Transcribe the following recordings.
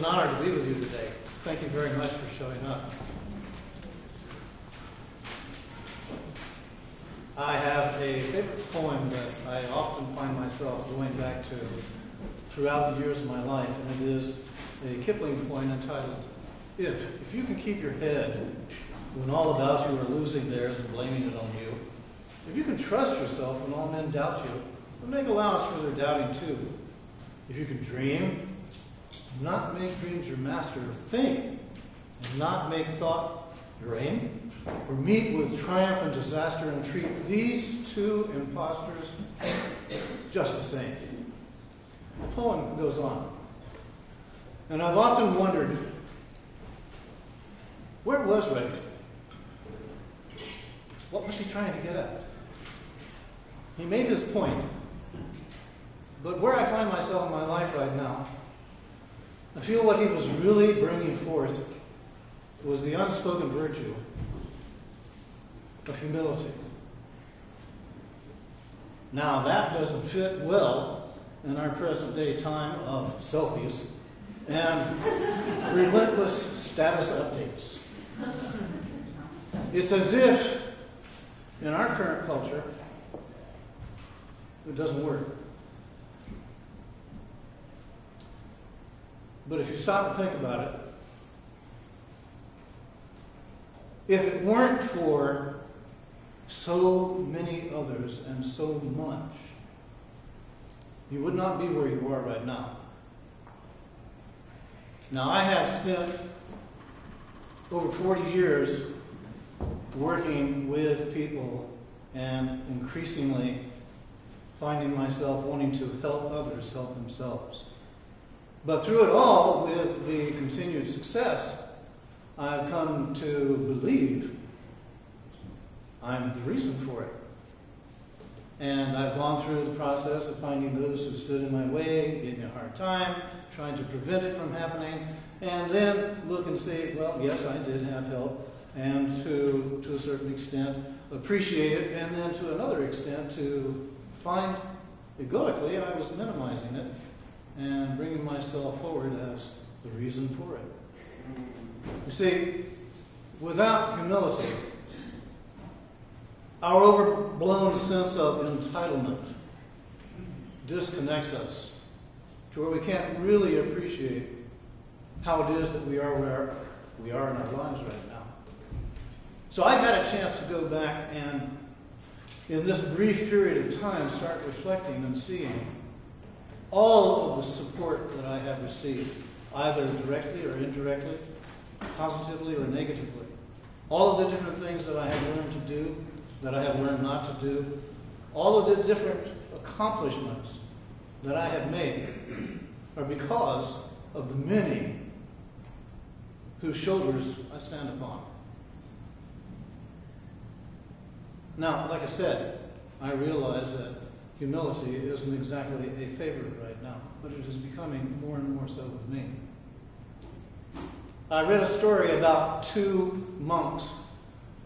an honor to be with you today. Thank you very much for showing up. I have a favorite poem that I often find myself going back to throughout the years of my life, and it is a Kipling poem entitled, If you can keep your head when all about you are losing theirs and blaming it on you, if you can trust yourself when all men doubt you, but make allowance for their doubting too, if you can dream, not make dreams your master, think, and not make thought your aim, or meet with triumph and disaster and treat these two impostors just the same. The poem goes on. And I've often wondered, where was Reagan? What was he trying to get at? He made his point. But where I find myself in my life right now, I feel what he was really bringing forth was the unspoken virtue of humility. Now, that doesn't fit well in our present day time of selfies and relentless status updates. It's as if, in our current culture, it doesn't work. But if you stop and think about it, if it weren't for so many others and so much, you would not be where you are right now. Now, I have spent over 40 years working with people and increasingly finding myself wanting to help others help themselves. But through it all, with the continued success, I've come to believe I'm the reason for it. And I've gone through the process of finding those who stood in my way, gave me a hard time, trying to prevent it from happening, and then look and say, well, yes, I did have help, and to a certain extent appreciate it, and then to another extent to find egoically I was minimizing it and bringing myself forward as the reason for it. You see, without humility, our overblown sense of entitlement disconnects us to where we can't really appreciate how it is that we are where we are in our lives right now. So I've had a chance to go back and, in this brief period of time, start reflecting and seeing all of the support that I have received, either directly or indirectly, positively or negatively. All of the different things that I have learned to do, that I have learned not to do, all of the different accomplishments that I have made are because of the many whose shoulders I stand upon. Now, like I said, I realize that humility isn't exactly a favorite right now, but it is becoming more and more so with me. I read a story about two monks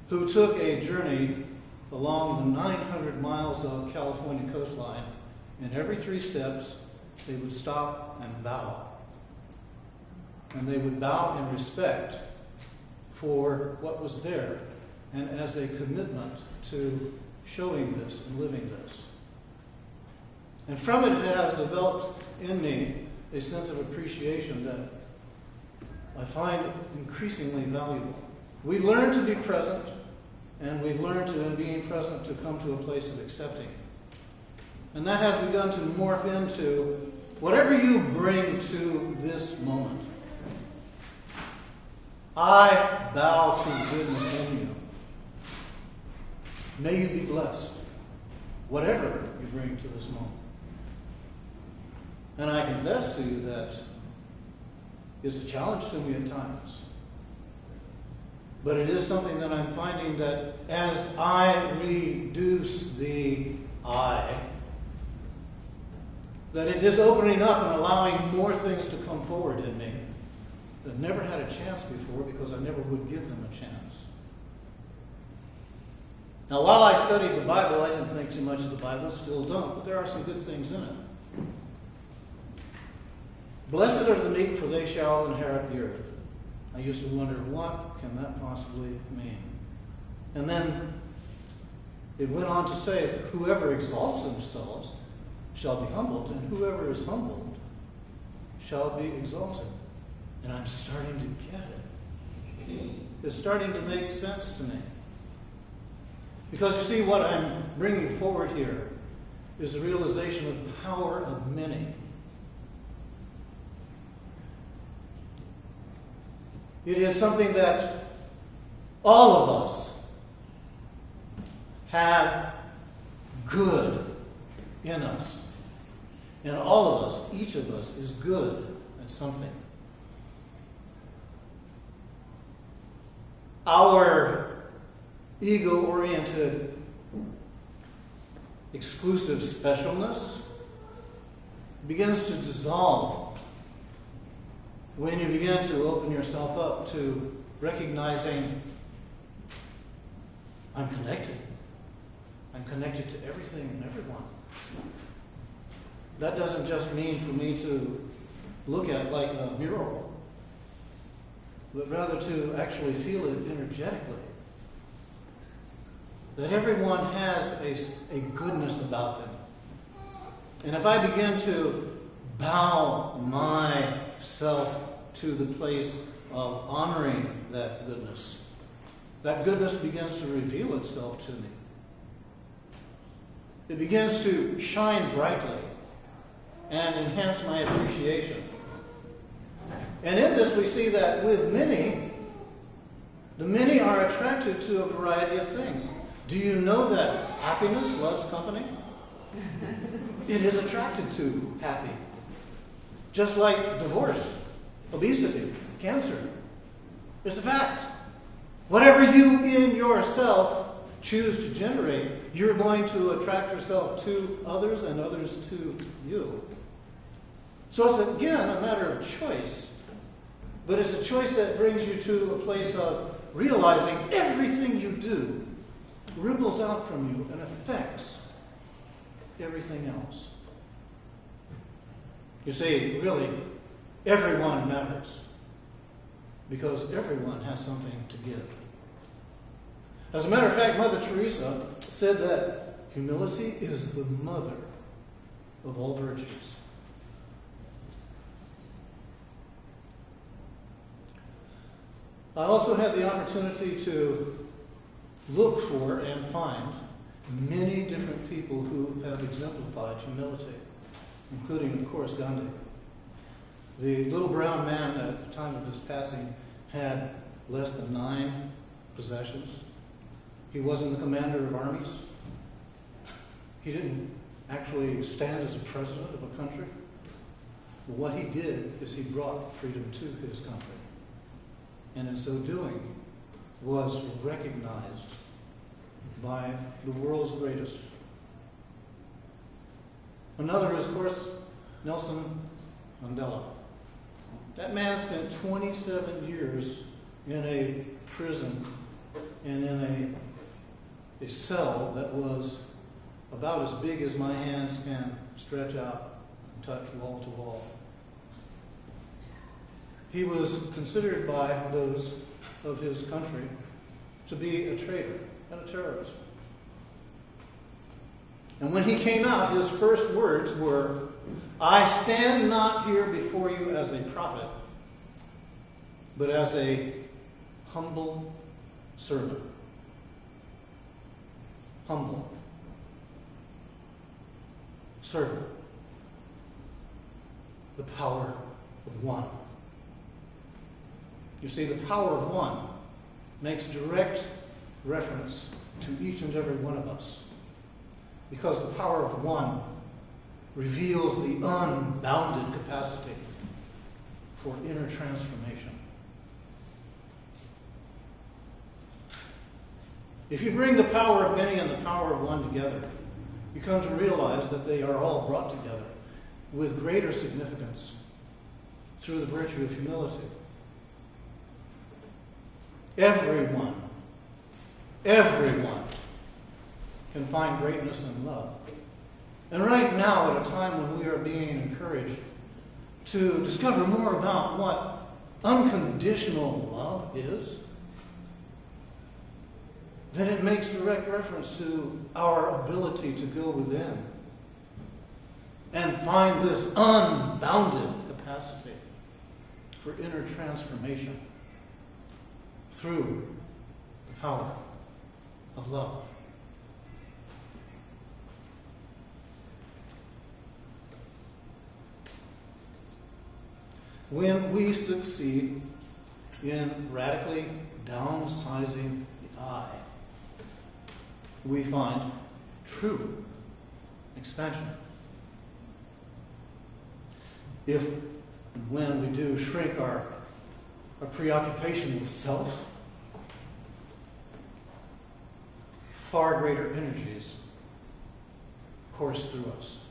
who took a journey along the 900 miles of California coastline, and every 3 steps they would stop and bow. And they would bow in respect for what was there and as a commitment to showing this and living this. And from it, it has developed in me a sense of appreciation that I find increasingly valuable. We've learned to be present, and we've learned to, in being present, to come to a place of accepting. And that has begun to morph into whatever you bring to this moment. I bow to the goodness in you. May you be blessed, whatever you bring to this moment. And I confess to you that it's a challenge to me at times. But it is something that I'm finding that as I reduce the I, that it is opening up and allowing more things to come forward in me that never had a chance before because I never would give them a chance. Now, while I studied the Bible, I didn't think too much of the Bible, still don't, but there are some good things in it. Blessed are the meek, for they shall inherit the earth. I used to wonder, what can that possibly mean? And then it went on to say, whoever exalts themselves shall be humbled, and whoever is humbled shall be exalted. And I'm starting to get it. It's starting to make sense to me. Because you see, what I'm bringing forward here is the realization of the power of many. It is something that all of us have good in us. And all of us, each of us, is good at something. Our ego-oriented, exclusive specialness begins to dissolve when you begin to open yourself up to recognizing, I'm connected. I'm connected to everything and everyone. That doesn't just mean for me to look at it like a mural, but rather to actually feel it energetically. That everyone has a goodness about them. And if I begin to bow myself to the place of honoring that goodness begins to reveal itself to me. It begins to shine brightly and enhance my appreciation. And in this we see that with many, the many are attracted to a variety of things. Do you know that happiness loves company? It is attracted to happy. Just like divorce, obesity, cancer. It's a fact. Whatever you in yourself choose to generate, you're going to attract yourself to others and others to you. So it's again a matter of choice. But it's a choice that brings you to a place of realizing everything you do ripples out from you and affects everything else. You see, really, everyone matters because everyone has something to give. As a matter of fact, Mother Teresa said that humility is the mother of all virtues. I also had the opportunity to look for and find many different people who have exemplified humility, including, of course, Gandhi. The little brown man at the time of his passing had less than 9 possessions. He wasn't the commander of armies. He didn't actually stand as a president of a country. But what he did is he brought freedom to his country. And in so doing, was recognized by the world's greatest. Another is, of course, Nelson Mandela. That man spent 27 years in a prison and in a cell that was about as big as my hands can stretch out and touch wall to wall. He was considered by those of his country to be a traitor and a terrorist. And when he came out, his first words were, "I stand not here before you as a prophet, but as a humble servant." Humble servant. The power of one. You see, the power of one makes direct reference to each and every one of us. Because the power of one reveals the unbounded capacity for inner transformation. If you bring the power of many and the power of one together, you come to realize that they are all brought together with greater significance through the virtue of humility. Everyone can find greatness and love. And right now, at a time when we are being encouraged to discover more about what unconditional love is, then it makes direct reference to our ability to go within and find this unbounded capacity for inner transformation through the power of love. When we succeed in radically downsizing the I, we find true expansion. If and when we do shrink our preoccupation with self, far greater energies course through us.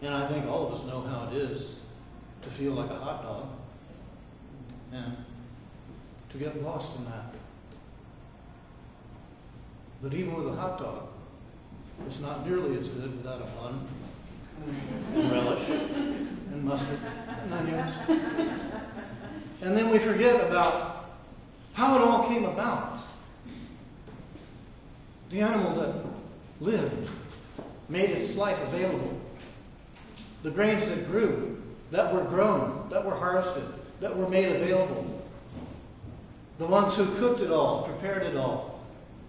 And I think all of us know how it is to feel like a hot dog and to get lost in that. But even with a hot dog, it's not nearly as good without a bun and relish and mustard and onions. And then we forget about how it all came about. The animal that lived made its life available. The grains that grew, that were grown, that were harvested, that were made available. The ones who cooked it all, prepared it all.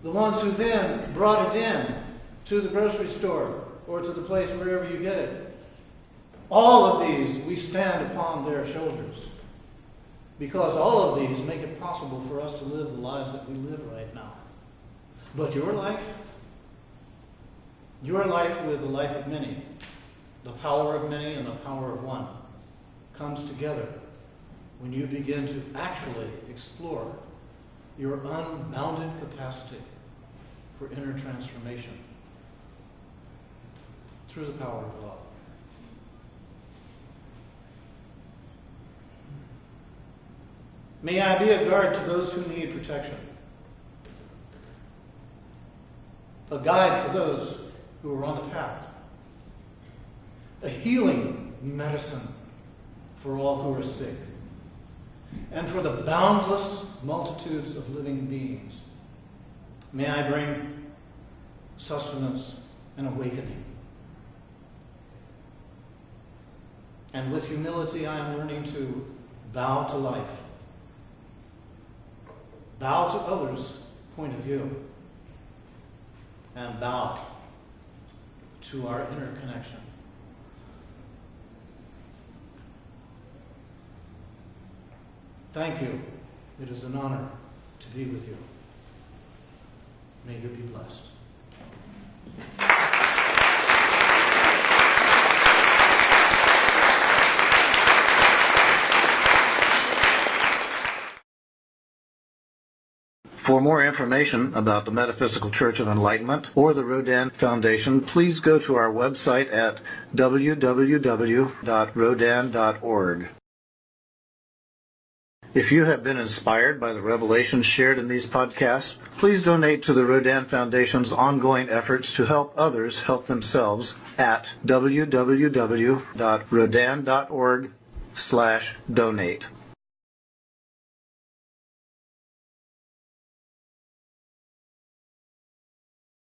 The ones who then brought it in to the grocery store or to the place wherever you get it. All of these, we stand upon their shoulders. Because all of these make it possible for us to live the lives that we live right now. But your life with the life of many, the power of many and the power of one, comes together when you begin to actually explore your unbounded capacity for inner transformation through the power of love. May I be a guard to those who need protection, a guide for those who are on the path, a healing medicine for all who are sick, and for the boundless multitudes of living beings. May I bring sustenance and awakening. And with humility, I am learning to bow to life, bow to others' point of view, and bow to our inner connection. Thank you. It is an honor to be with you. May you be blessed. For more information about the Metaphysical Church of Enlightenment or the Rodin Foundation, please go to our website at www.rodin.org. If you have been inspired by the revelations shared in these podcasts, please donate to the Rodin Foundation's ongoing efforts to help others help themselves at www.rodin.org/donate.